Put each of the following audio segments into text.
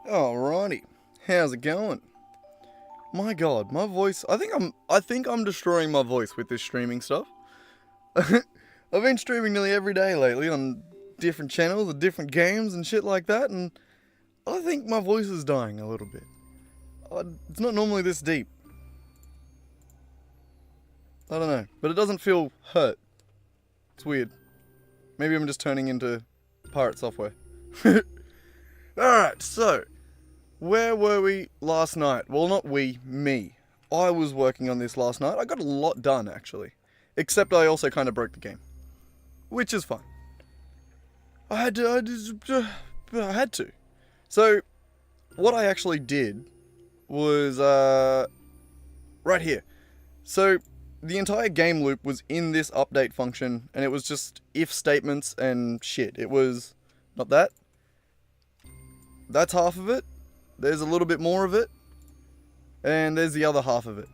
Alrighty, how's it going? My God, my voice. I think I'm destroying my voice with this streaming stuff. I've been streaming nearly every day lately on different channels and different games and shit like that, and I think my voice is dying a little bit. It's not normally this deep. I don't know, but it doesn't feel hurt. It's weird. Maybe I'm just turning into pirate software. Alright, so where were we last night? Well, not we, me. I was working on this last night. I got a lot done, actually. Except I also kind of broke the game. Which is fine. I had to. So, what I actually did was, right here. So, the entire game loop was in this update function, and it was just if statements and shit. It was not that. That's half of it. There's a little bit more of it. And there's the other half of it.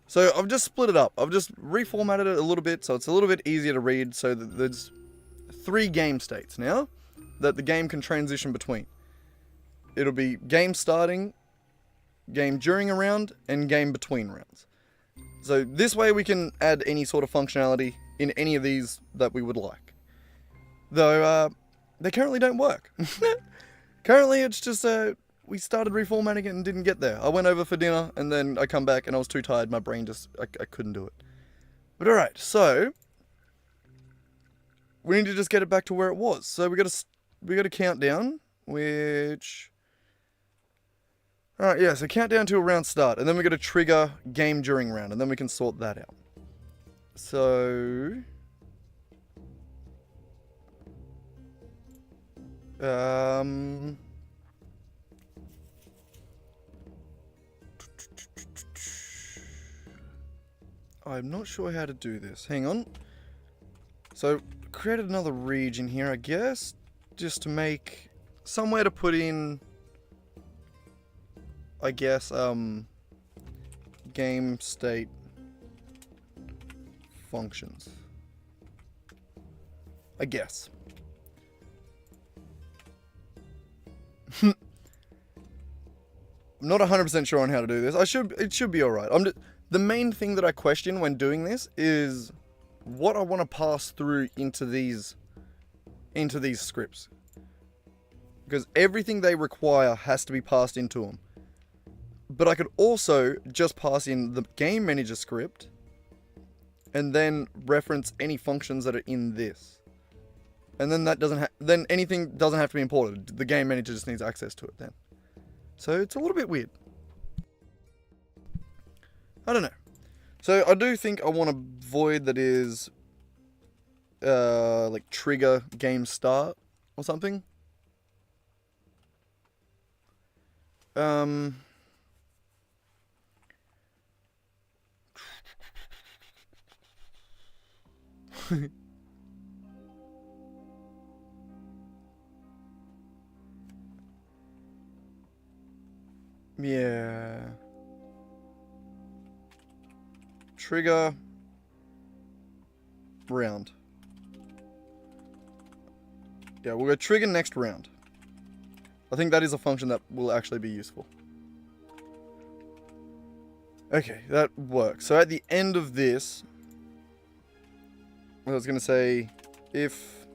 So I've just split it up. I've just reformatted it a little bit so it's a little bit easier to read. So that there's 3 game states now that the game can transition between. It'll be game starting, game during a round, and game between rounds. So this way we can add any sort of functionality in any of these that we would like. Though, they currently don't work. Currently it's just, we started reformatting it and didn't get there. I went over for dinner and then I come back and I was too tired. My brain just, I couldn't do it. But alright, so we need to just get it back to where it was. So we got to count down, which, alright, yeah, so count down to a round start, and then we got to trigger game during round, and then we can sort that out. So, I'm not sure how to do this. Hang on. So, created another region here, I guess, just to make somewhere to put in, I guess, game state functions. I guess. I'm not 100% sure on how to do this. It should be alright. The main thing that I question when doing this is what I want to pass through into these scripts. Because everything they require has to be passed into them. But I could also just pass in the game manager script and then reference any functions that are in this. And then then anything doesn't have to be imported. The game manager just needs access to it then. So it's a little bit weird. I don't know. So I do think I want a void that is like trigger game start or something. Yeah. Trigger round. Yeah, we'll go trigger next round. I think that is a function that will actually be useful. Okay, that works. So at the end of this, I was going to say if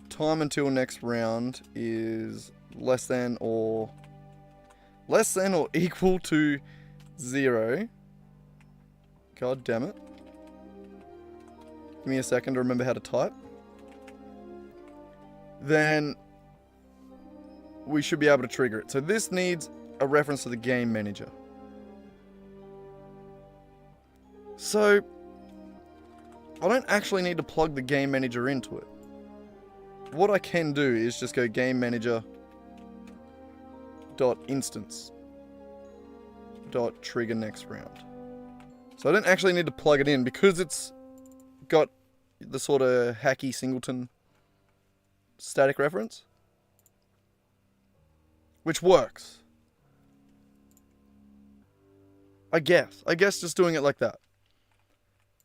time until next round is less than or equal to 0. God damn it. Give me a second to remember how to type. Then we should be able to trigger it. So this needs a reference to the game manager. So I don't actually need to plug the game manager into it. What I can do is just go game manager .instance .trigger next round. So I don't actually need to plug it in because it's got the sort of hacky singleton static reference, which works. I guess just doing it like that.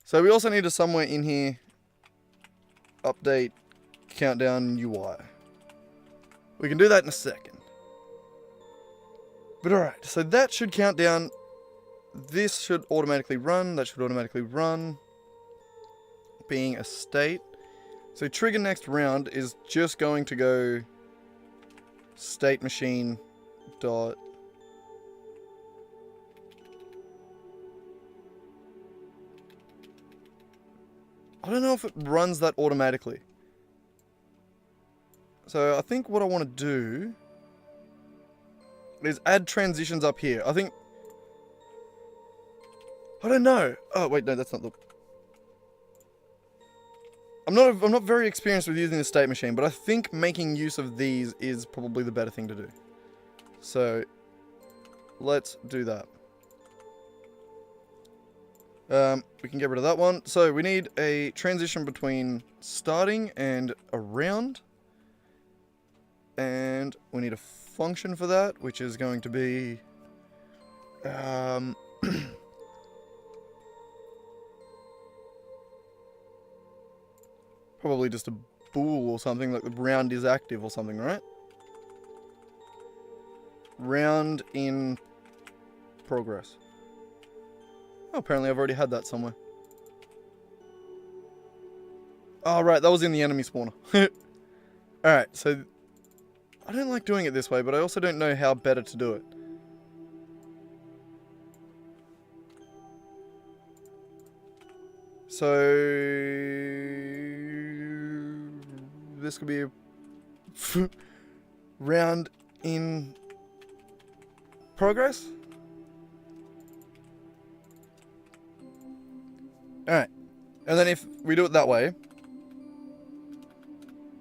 So we also need to somewhere in here update countdown UI. We can do that in a second. But alright, so that should count down. This should automatically run. That should automatically run. Being a state. So trigger next round is just going to go state machine dot. I don't know if it runs that automatically. So I think what I want to do is add transitions up here. I think... I don't know. Oh, wait, no, that's not the... I'm not very experienced with using the state machine, but I think making use of these is probably the better thing to do. So, let's do that. We can get rid of that one. So, we need a transition between starting and around. And we need a function for that, which is going to be... probably just a bool or something, like the round is active or something, right? Round in progress. Oh, apparently I've already had that somewhere. Oh, right, that was in the enemy spawner. Alright, so... I don't like doing it this way, but I also don't know how better to do it. So... this could be a... round in... progress? Alright. And then if we do it that way,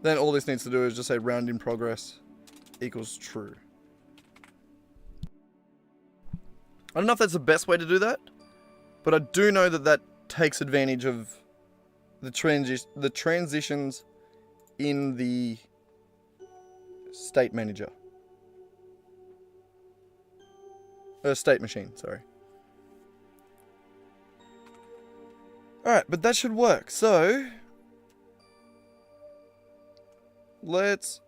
then all this needs to do is just say round in progress equals true. I don't know if that's the best way to do that, but I do know that that takes advantage of the transitions in the state manager. State machine, sorry. Alright, but that should work. So, let's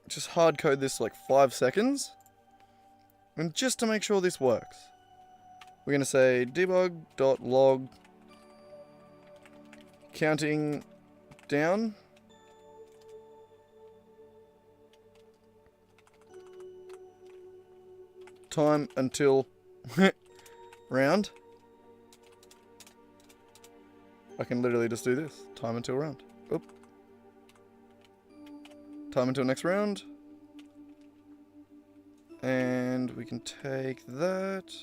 just hard code this like 5 seconds. And just to make sure this works, we're going to say debug.log counting down. Time until round. I can literally just do this. Time until round. Oop. Time until next round. And we can take that.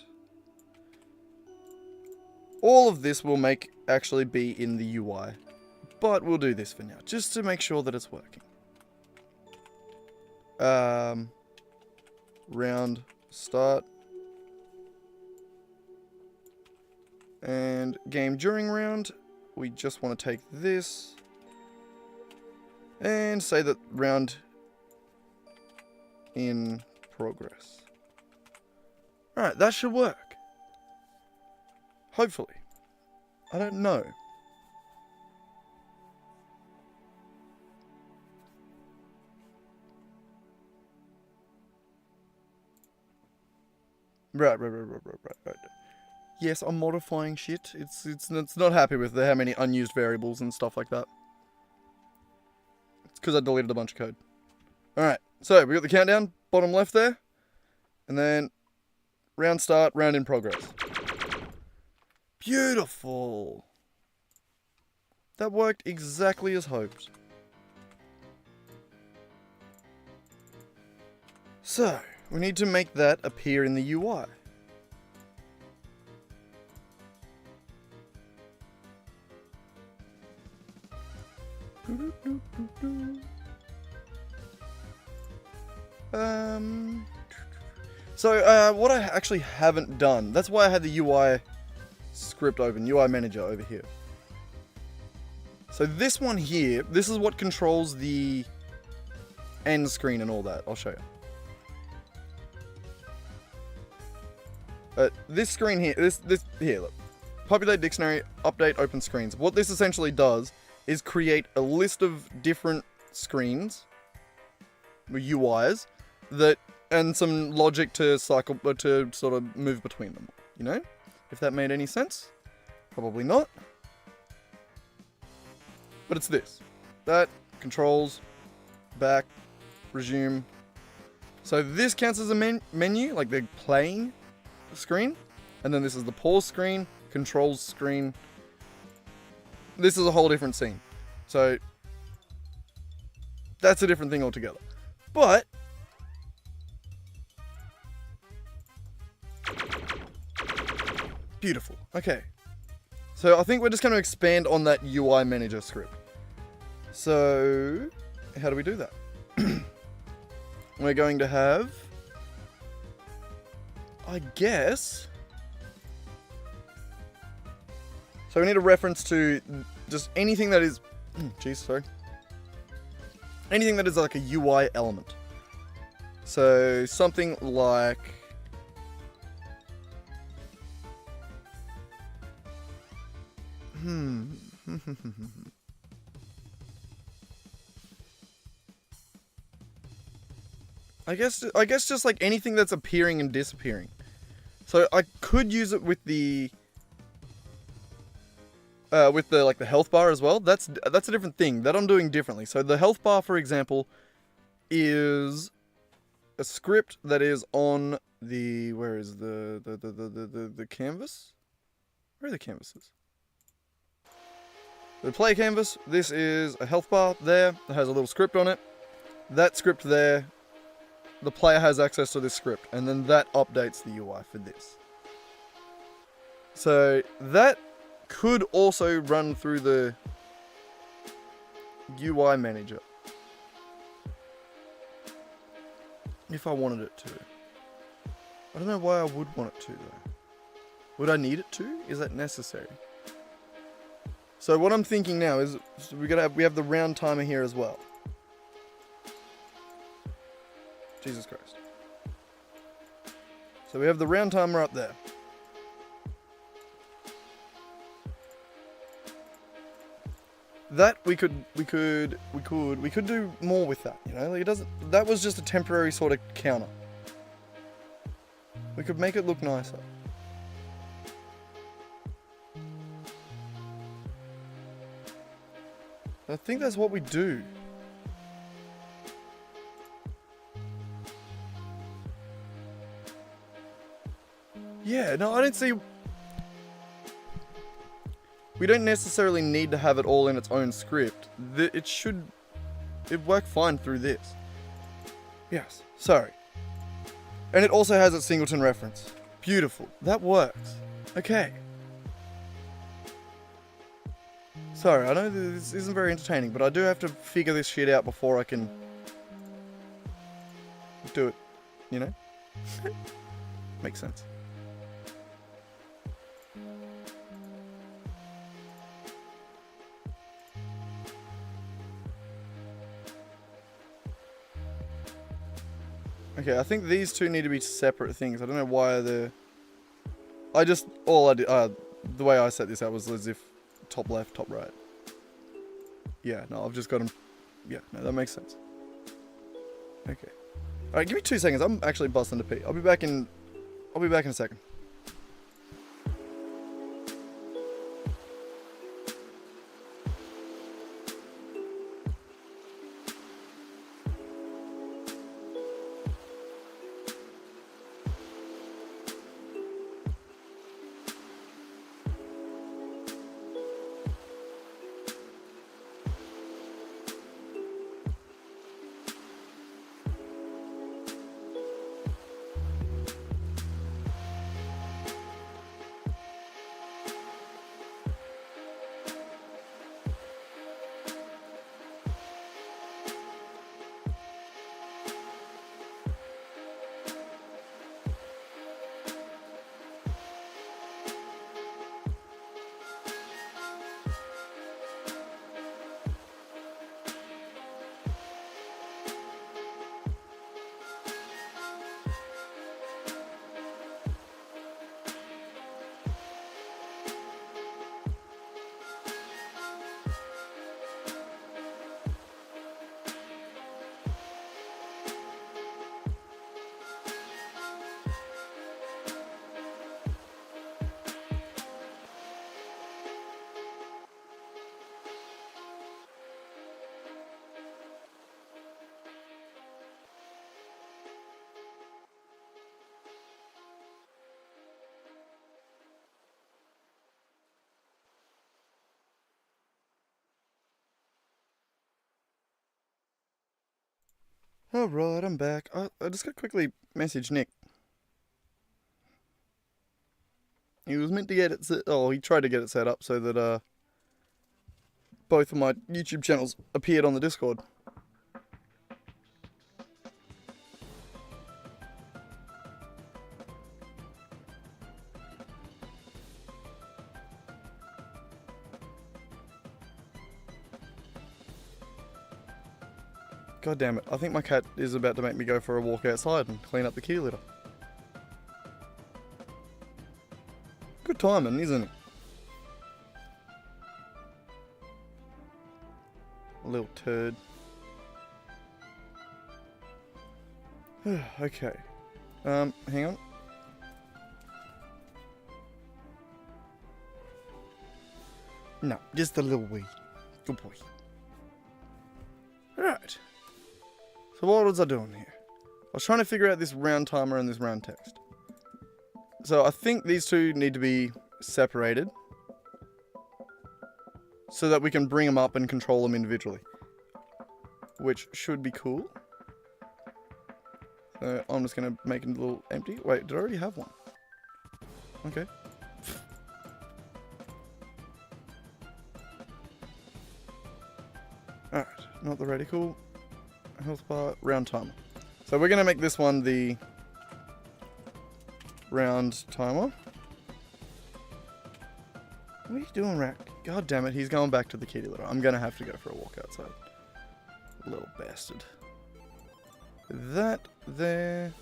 All of this will actually be in the UI. But we'll do this for now, just to make sure that it's working. Round start. And game during round. We just want to take this and say that round in progress. Alright, that should work. Hopefully. I don't know. Right. Yes, I'm modifying shit. It's not happy with how many unused variables and stuff like that. It's because I deleted a bunch of code. Alright, so we got the countdown, bottom left there. And then round start, round in progress. Beautiful. That worked exactly as hoped. So, we need to make that appear in the UI. So, what I actually haven't done, that's why I had the UI script open, UI manager over here. So this one here, this is what controls the end screen and all that. I'll show you. This screen here, this here, look. Populate dictionary, update open screens. What this essentially does is create a list of different screens UIs that, and some logic to cycle, to sort of move between them. You know, if that made any sense, probably not. But it's this, that, controls, back, resume. So this counts as a menu, like the playing screen, and then this is the pause screen, controls screen. This is a whole different scene. So that's a different thing altogether. But beautiful. Okay. So I think we're just going to expand on that UI manager script. So how do we do that? We're going to have, I guess, so we need a reference to just anything that is, anything that is like a UI element. So something like, I guess just like anything that's appearing and disappearing. So I could use it with the like the health bar as well. That's a different thing that I'm doing differently. So the health bar, for example, is a script that is on the, where is the canvas? Where are the canvases? The player canvas. This is a health bar there that has a little script on it. That script there, the player has access to this script, and then that updates the UI for this. So that could also run through the UI manager if I wanted it to. I don't know why I would want it to though. Would I need it to? Is that necessary? So what I'm thinking now is we have the round timer here as well. Jesus Christ. So we have the round timer up there. That we could do more with that, you know? Like that was just a temporary sort of counter. We could make it look nicer. I think that's what we do. Yeah, no, I don't see... We don't necessarily need to have it all in its own script. It work fine through this. Yes, sorry. And it also has its singleton reference. Beautiful. That works. Okay. Sorry, I know this isn't very entertaining, but I do have to figure this shit out before I can do it, you know? Makes sense. Okay, I think these two need to be separate things. I don't know why they're... the way I set this out was as if top left, top right. Yeah, no, I've just got them... Yeah, no, that makes sense. Okay. Alright, give me 2 seconds. I'm actually busting to pee. I'll be back in a second. Alright, I'm back. I just got quickly message Nick. He was meant to get it set, he tried to get it set up so that both of my YouTube channels appeared on the Discord. God damn it, I think my cat is about to make me go for a walk outside and clean up the kitty litter. Good timing, isn't it? A little turd. Okay. Hang on. No, just a little wee. Good boy. Alright. So what was I doing here? I was trying to figure out this round timer and this round text. So I think these two need to be separated so that we can bring them up and control them individually, which should be cool. So I'm just going to make it a little empty. Wait, did I already have one? Okay. Alright, not the radical. Health bar, round timer. So we're going to make this one the round timer. What are you doing, Rack? God damn it, he's going back to the kitty litter. I'm going to have to go for a walk outside. Little bastard. That there.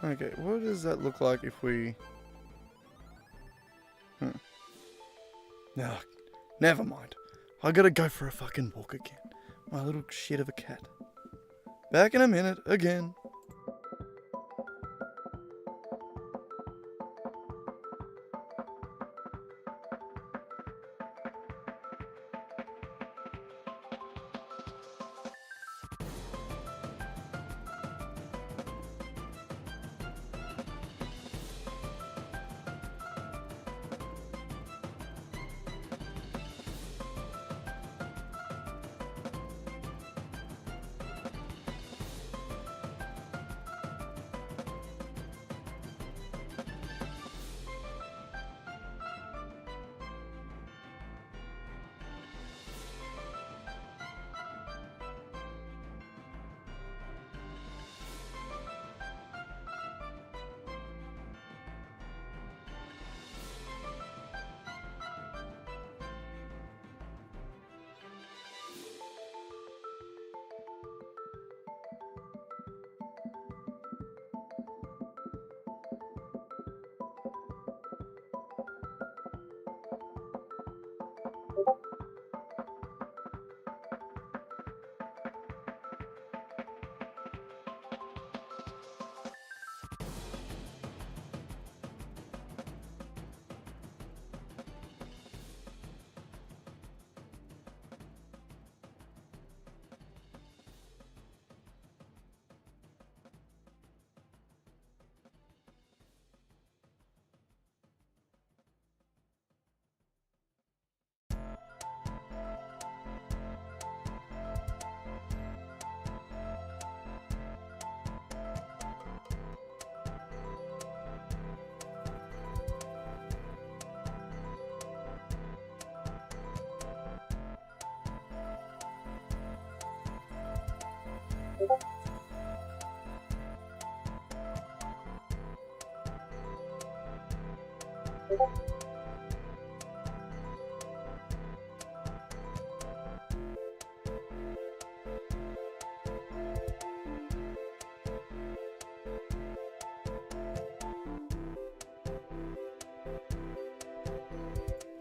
Okay, what does that look like if we... No, never mind. I gotta go for a fucking walk again. My little shit of a cat. Back in a minute, again.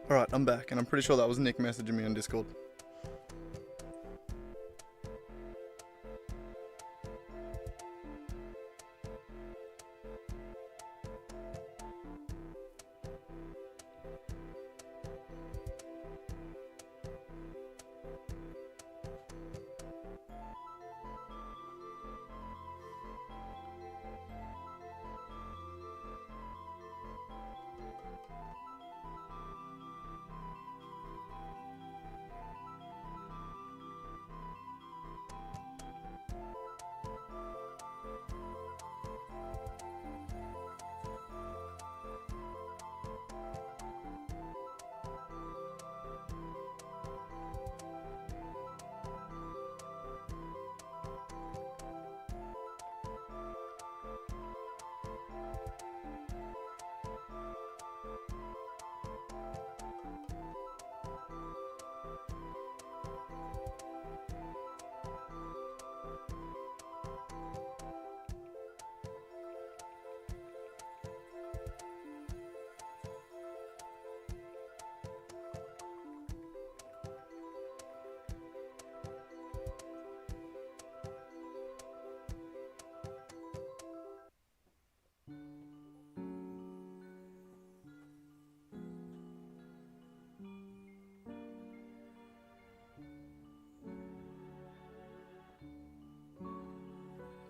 Alright, I'm back, and I'm pretty sure that was Nick messaging me on Discord.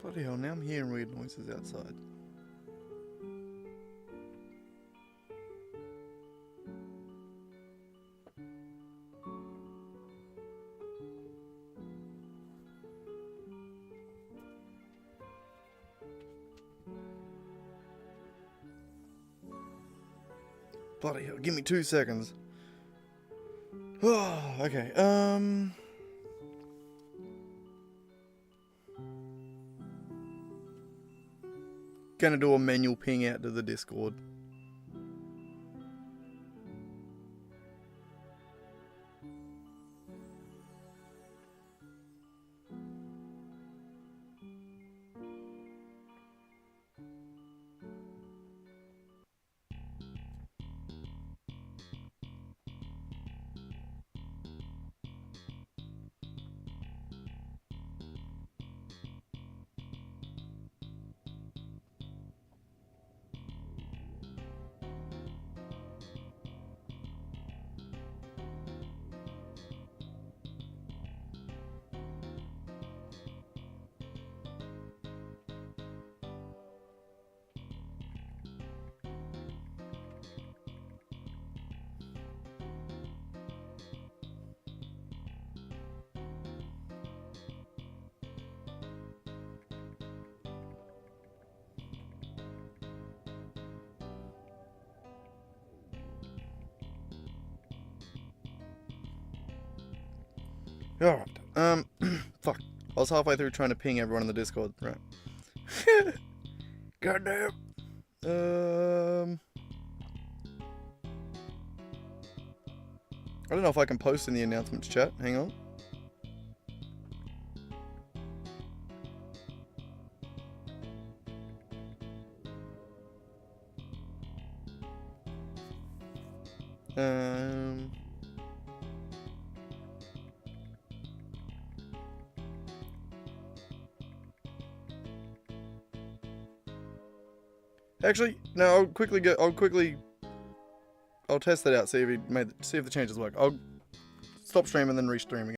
Bloody hell, now I'm hearing weird noises outside. Bloody hell, give me 2 seconds. Oh, okay, gonna do a manual ping out to the Discord. Alright, fuck. I was halfway through trying to ping everyone in the Discord, right? Goddamn. I don't know if I can post in the announcements chat. Hang on. Actually, no. I'll test that out. See if the changes work. I'll stop streaming and then restream again.